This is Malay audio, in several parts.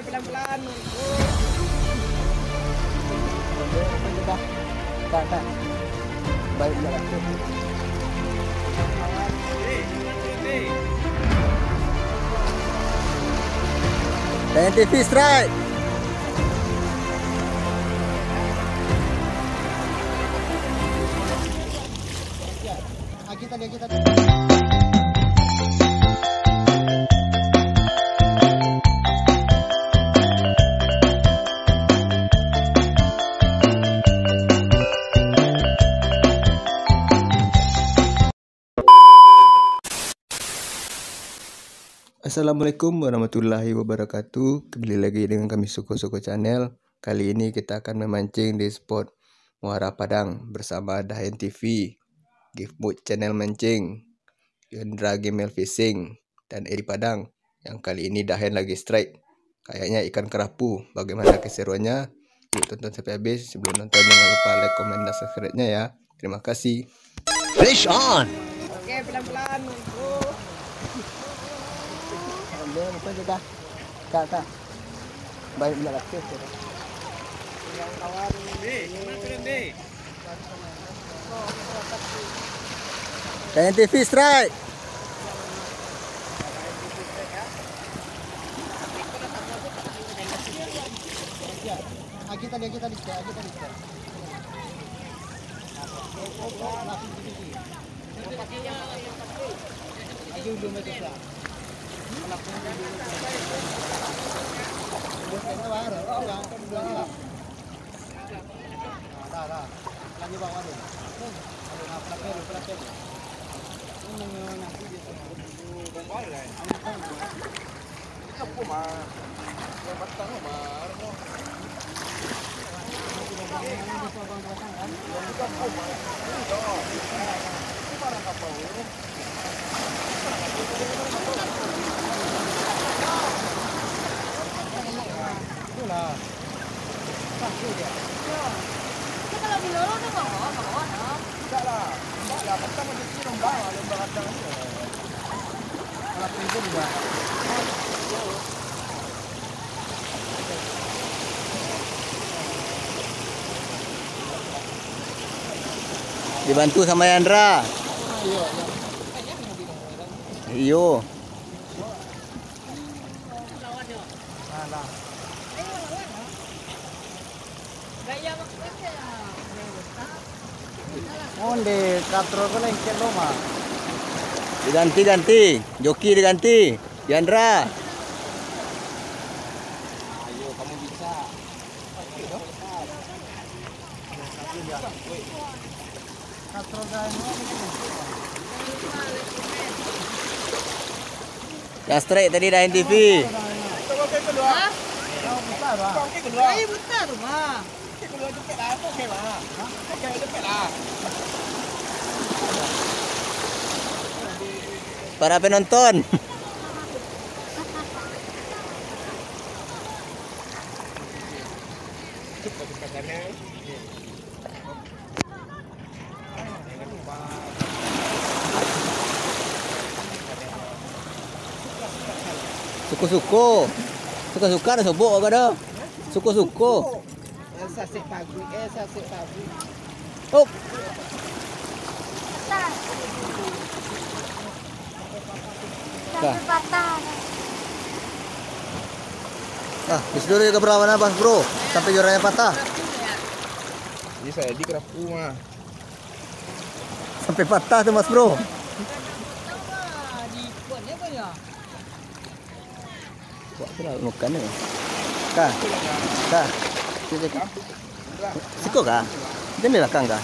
pelan-pelan. Tak. Baik jalan tu. Dan TV strike. Kita. Assalamualaikum warahmatullahi wabarakatuh. Kembali lagi dengan kami Suko Channel. Kali ini kita akan memancing di spot Muara Padang bersama Dahen TV, Gift Mood Channel Mancing, Yandra Gmail Fishing, dan Eri Padang. Yang kali ini Dahen lagi strike. Kayaknya ikan kerapu. Bagaimana keseruannya? Yuk tonton sampai habis. Sebelum nonton jangan lupa like, komen, dan subscribe-nya ya. Terima kasih. Fish on. Oke, pelan-pelan. Bukan sudah. Tak. Baik jalan tu. Yang kawan ini. Dahen TV strike. Kita di. Dibantu sama Yandra. Iyo. Onde katro ko lang kelo ma. Diganti. Joki diganti. Yandra. Ayo, kamu bisa. Yang straight tadi Dahen TV. Ayo buta tu mah. Kedua jepit lah, okey lah. Okey jepit lah. Para penonton. Suka-suka dah sobok apa dah? Suko. Sasik pagi. Oh. Bis dulu ke berapa nabas bro? Sampai juaranya patah. Ini saya di kerapu mah. Sampai patah tuh mas bro. Buat terlalu bukan ni. Kah? Siko kah? Dia ni belakang kah?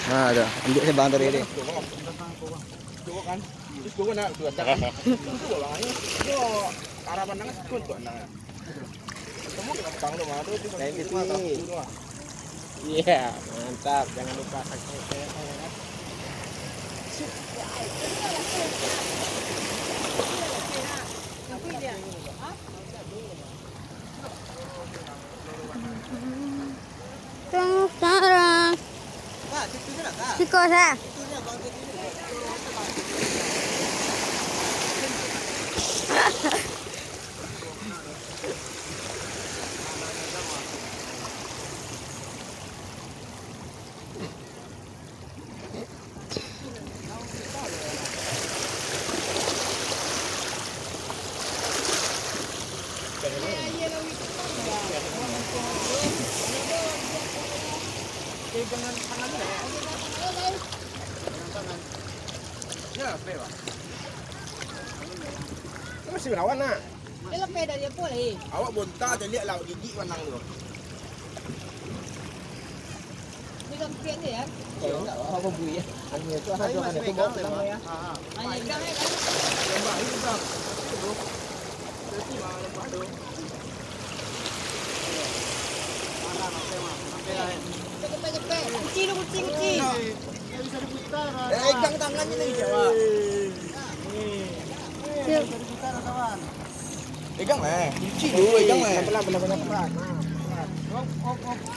Ada. Ambil saya bang dari dia. Kan? Terus gua nak dua tak. Itu lah ayo. Yo, arah pandangan sikut tu pandangan. Kamu kena pang lu mah tu itu mah. Iya, mantap. Jangan lupa subscribe ya. Sekarang. Siko sa. Pegangan tangan ya. Ya, pewa. Kamu masih berawan nak? Dia lepas dari apa lagi? Awak bontar je lihat lah gigi wanang tu. Dia lampian dia ya. Apa bui ya? Hanya tu ada kan tu bawa memang ya. Hanya ikan ya kan? Lembah ini bang. Terus mah lembah tu. Cepet. Kucing lu kucing. Pegang tangannya lagi jawab. Pegang lah. Cuci dulu pegang lah. Pelan.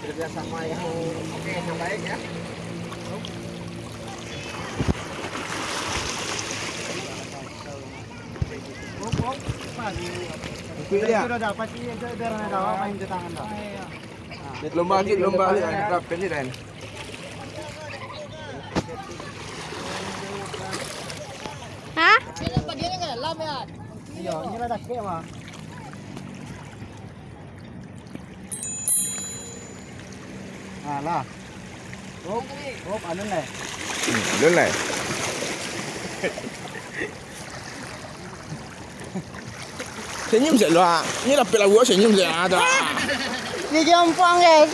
Kerja sama yang oke yang baik ya. Sudah dapat sih, darah kawa main di tangan dah. Lomba lagi terapkan je Dan. Hah? Dia lepas dia ni kan dalam ya. Iya, ini lah dah kek mah. Lah. Oh, anu lah. Belum lah. Senyum je lah. Ni dah pelah buat senyum je ada. Ni gampang guys.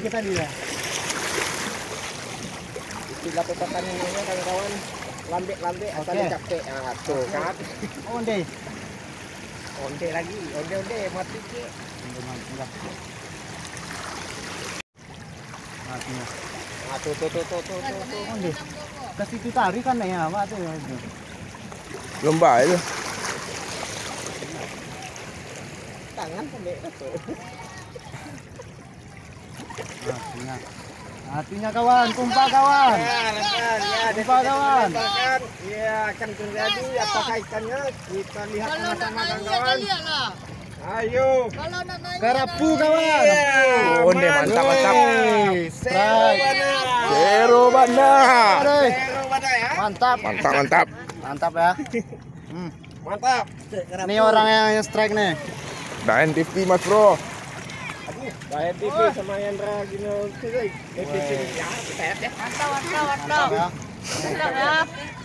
Kita di lah. Tiga petakan ini kawan-kawan. Lambek asal capek. Ah, tuh kan. Onde. Onde lagi. Onde mati ke. Matinya. Ah, tuh. Onde. Kasih tu tarik kan ya, apa tu? Lomba itu. Tangan pendek tu. Hatinya kawan, tumpah kawan. Tumpah kawan. Ya, akan terjadi apakah ikannya? Kita lihat Kalau nak sama-sama naik kawan-kawan. dia lah. Ayo. Kalau nak naik Karapu kawan. Onde mantap. Strike. Zero bana. Ya. Mantap. Mantap ya. Mantap. Ini orang yang strike nih. Dan TV Mas Bro. Saya TV sama Yandra Gino ya. Mantap ya.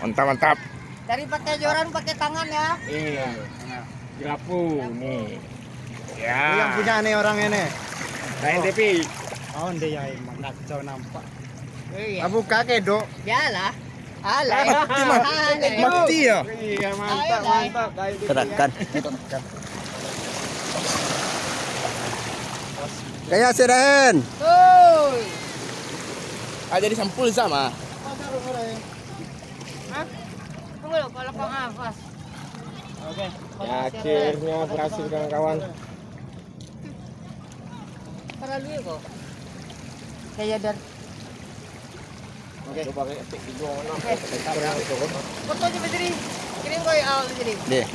Mantap. Dari pakai joran pakai tangan ya. Iya. Gerapu nih. Ini Ya. yang punya nih orang ini. Dan TV. Oh, dia ya emang kacau nampak. Iya. Abu kakek dok. Yalah. Alah. Mati ya. Iya mantap. Terangkan. Kayak serahan. Tuh. Jadi sampul sama. Hah? Tunggu dulu kalau kau nafas. Oke. Ya, akhirnya berhasil kawan-kawan. Terlalu ya kok. Kayak dar. Oke. Coba cek video. Foto aja jadi. Kirim kau awal jadi. Deh.